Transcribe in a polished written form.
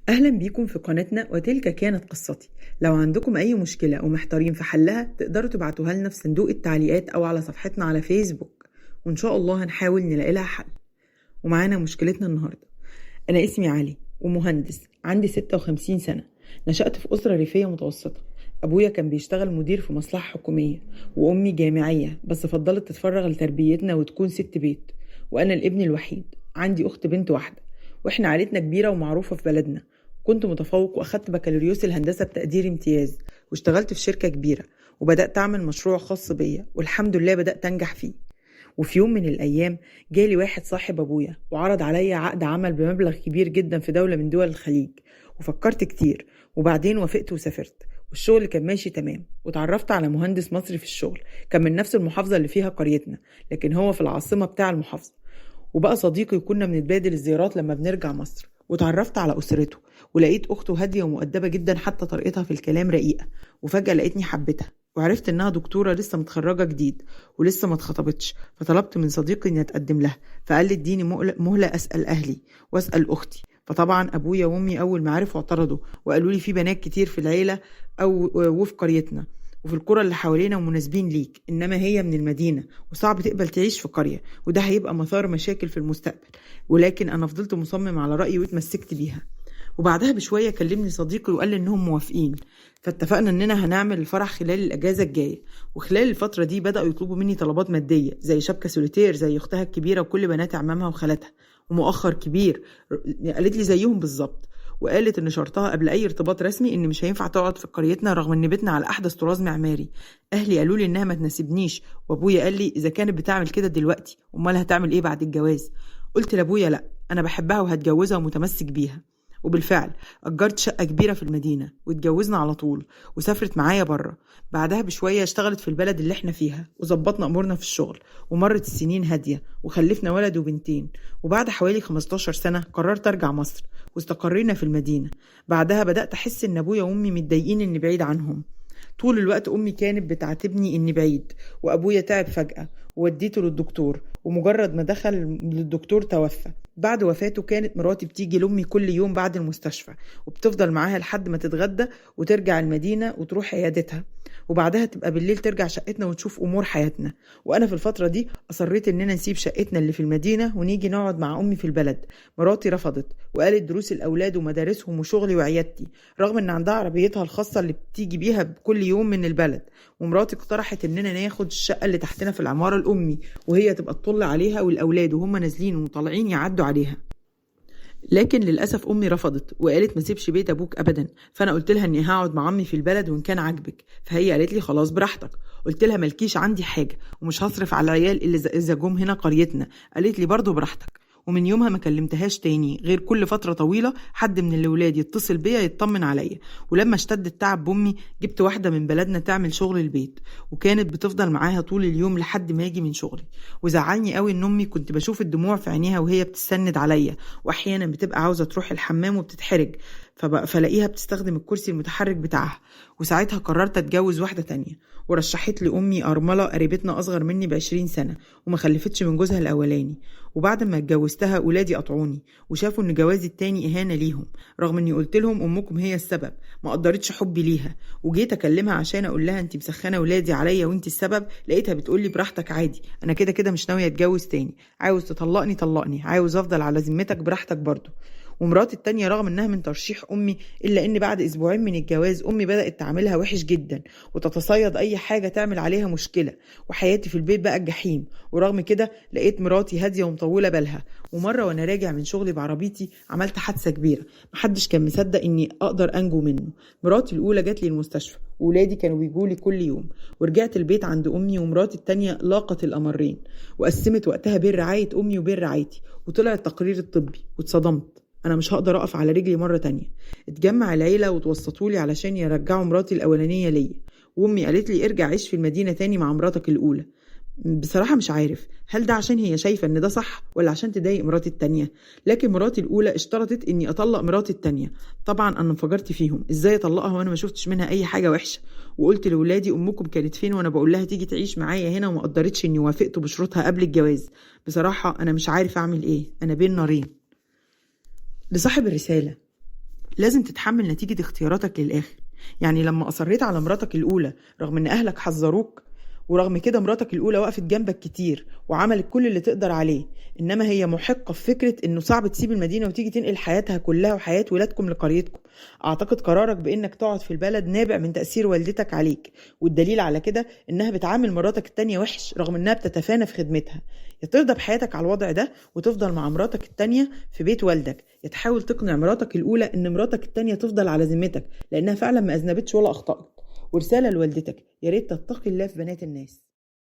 أهلا بيكم في قناتنا وتلك كانت قصتي. لو عندكم أي مشكلة أو محتارين في حلها تقدروا تبعتوها لنا في صندوق التعليقات أو على صفحتنا على فيسبوك، وإن شاء الله هنحاول نلاقي لها حل. ومعانا مشكلتنا النهاردة. أنا اسمي علي ومهندس، عندي 56 سنة. نشأت في أسرة ريفية متوسطة. أبويا كان بيشتغل مدير في مصلحة حكومية، وأمي جامعية بس فضلت تتفرغ لتربيتنا وتكون ست بيت. وأنا الابن الوحيد، عندي أخت بنت واحدة، وإحنا عائلتنا كبيرة ومعروفة في بلدنا. كنت متفوق وأخدت بكالوريوس الهندسة بتقدير امتياز، واشتغلت في شركة كبيرة، وبدأت أعمل مشروع خاص بيا والحمد لله بدأت أنجح فيه. وفي يوم من الأيام جالي واحد صاحب أبويا وعرض عليا عقد عمل بمبلغ كبير جدا في دولة من دول الخليج، وفكرت كتير وبعدين وافقت وسافرت، والشغل كان ماشي تمام. وتعرفت على مهندس مصري في الشغل، كان من نفس المحافظة اللي فيها قريتنا لكن هو في العاصمة بتاع المحافظة، وبقى صديقي وكنا بنتبادل الزيارات لما بنرجع مصر. وتعرفت على أسرته ولقيت أخته هادية ومؤدبة جدا، حتى طريقتها في الكلام رقيقة. وفجأة لقيتني حبيتها وعرفت إنها دكتورة لسه متخرجة جديد ولسه ما اتخطبتش. فطلبت من صديقي إني أتقدم لها، فقال لي اديني مهلة أسأل أهلي وأسأل أختي. فطبعا أبويا وأمي أول ما عرفوا اعترضوا وقالوا لي في بنات كتير في العيلة وفي قريتنا وفي القرى اللي حوالينا ومناسبين ليك، إنما هي من المدينة وصعب تقبل تعيش في قرية، وده هيبقى مثار مشاكل في المستقبل. ولكن أنا فضلت مصمم على رأيي واتمسكت بيها. وبعدها بشوية كلمني صديقي وقال لي إنهم موافقين، فاتفقنا إننا هنعمل الفرح خلال الأجازة الجاية. وخلال الفترة دي بدأوا يطلبوا مني طلبات مادية زي شبكة سوليتير زي أختها الكبيرة وكل بنات عمامها وخالتها، ومؤخر كبير قالت لي زيهم بالظبط. وقالت ان شرطها قبل اي ارتباط رسمي ان مش هينفع تقعد في قريتنا رغم ان بيتنا على احدث طراز معماري. اهلي قالوا لي انها ما تناسبنيش، وابويا قال لي اذا كانت بتعمل كده دلوقتي امال هتعمل ايه بعد الجواز. قلت لابويا لا، انا بحبها وهتجوزها ومتمسك بيها. وبالفعل أجرت شقة كبيرة في المدينة واتجوزنا على طول، وسافرت معايا بره. بعدها بشوية اشتغلت في البلد اللي احنا فيها وظبطنا أمورنا في الشغل، ومرت السنين هادية وخلفنا ولد وبنتين. وبعد حوالي 15 سنة قررت أرجع مصر واستقرينا في المدينة. بعدها بدأت أحس إن أبويا وأمي متضايقين إني بعيد عنهم. طول الوقت أمي كانت بتعاتبني إني بعيد، وأبويا تعب فجأة ووديته للدكتور، ومجرد ما دخل للدكتور توفى. بعد وفاته كانت مراتي بتيجي لأمي كل يوم بعد المستشفى، وبتفضل معاها لحد ما تتغدى وترجع المدينة وتروح عيادتها، وبعدها تبقى بالليل ترجع شقتنا وتشوف أمور حياتنا. وأنا في الفترة دي أصريت إننا نسيب شقتنا اللي في المدينة ونيجي نقعد مع أمي في البلد. مراتي رفضت وقالت دروس الأولاد ومدارسهم وشغلي وعيادتي، رغم إن عندها عربيتها الخاصة اللي بتيجي بيها كل يوم من البلد. ومراتي اقترحت إننا ناخد الشقة اللي تحتنا في العمارة الأمي، وهي تبقى تطل عليها والأولاد وهم نازلين وطالعين يعدوا عليها. لكن للأسف أمي رفضت وقالت ما سيبش بيت أبوك أبدا. فأنا قلت لها إني هقعد مع عمي في البلد وإن كان عاجبك. فهي قالت لي خلاص براحتك. قلت لها ملكيش عندي حاجة ومش هصرف على العيال إلا إذا جم هنا قريتنا. قالت لي برضو براحتك. ومن يومها ما كلمتهاش تاني غير كل فترة طويلة حد من الولاد يتصل بيا يطمن عليا. ولما اشتد التعب بأمي جبت واحدة من بلدنا تعمل شغل البيت، وكانت بتفضل معاها طول اليوم لحد ما اجي من شغلي. وزعلني قوي ان امي كنت بشوف الدموع في عينيها وهي بتسند عليا، واحيانا بتبقى عاوزة تروح الحمام وبتتحرج فلاقيها بتستخدم الكرسي المتحرك بتاعها. وساعتها قررت اتجوز واحدة تانية، ورشحت لي امي ارملة قريبتنا اصغر مني ب20 سنة وما خلفتش من جوزها الاولاني. وبعد ما اتجوزتها ولادي قطعوني وشافوا ان جوازي التاني اهانة ليهم، رغم اني قلت لهم امكم هي السبب. ما قدرتش حبي ليها، وجيت اكلمها عشان اقول لها انت مسخنه ولادي عليا وانت السبب. لقيتها بتقول لي براحتك عادي، انا كده كده مش ناويه اتجوز تاني، عاوز تطلقني طلقني، عاوز افضل على ذمتك براحتك برضو. ومراتي التانية رغم انها من ترشيح امي، الا ان بعد اسبوعين من الجواز امي بدأت تعملها وحش جدا وتتصيد اي حاجة تعمل عليها مشكلة، وحياتي في البيت بقى الجحيم. ورغم كده لقيت مراتي هادية ومطولة بالها. ومرة وانا راجع من شغلي بعربيتي عملت حادثة كبيرة محدش كان مصدق اني اقدر انجو منه. مراتي الاولى جات لي المستشفى وولادي كانوا بيجولي كل يوم، ورجعت البيت عند امي. ومراتي التانية لاقت الامرين وقسمت وقتها بين رعاية امي وبين رعايتي، وطلع التقرير الطبي واتصدمت. انا مش هقدر اقف على رجلي مرة تانية. اتجمع العيلة وتوسطولي علشان يرجعوا مراتي الاولانية ليا، وامي قالت لي ارجع عيش في المدينة تاني مع مراتك الاولى. بصراحة مش عارف هل ده عشان هي شايفة ان ده صح ولا عشان تضايق مراتي التانية، لكن مراتي الاولى اشترطت اني اطلق مراتي التانية. طبعا انا انفجرت فيهم، ازاي اطلقها وانا ما شفتش منها اي حاجة وحشة. وقلت لولادي امكم كانت فين وانا بقول لها تيجي تعيش معايا هنا، وما قدرتش اني وافقت بشروطها قبل الجواز. بصراحة انا مش عارف اعمل ايه، انا بين نارين. لصاحب الرسالة: لازم تتحمل نتيجة اختياراتك للآخر. يعني لما أصريت على مراتك الأولى رغم إن أهلك حذروك، ورغم كده مراتك الأولى وقفت جنبك كتير وعملت كل اللي تقدر عليه، إنما هي محقة في فكرة إنه صعب تسيب المدينة وتيجي تنقل حياتها كلها وحياة ولادكم لقريتكم. أعتقد قرارك بإنك تقعد في البلد نابع من تأثير والدتك عليك، والدليل على كده إنها بتعامل مراتك التانية وحش رغم إنها بتتفانى في خدمتها. يا ترضى بحياتك على الوضع ده وتفضل مع مراتك التانية في بيت والدك، يا تحاول تقنع مراتك الأولى إن مراتك التانية تفضل على ذمتك لأنها فعلا ما أذنبتش ولا أخطأت. ورسالة لوالدتك، يا ريت تتقي الله في بنات الناس.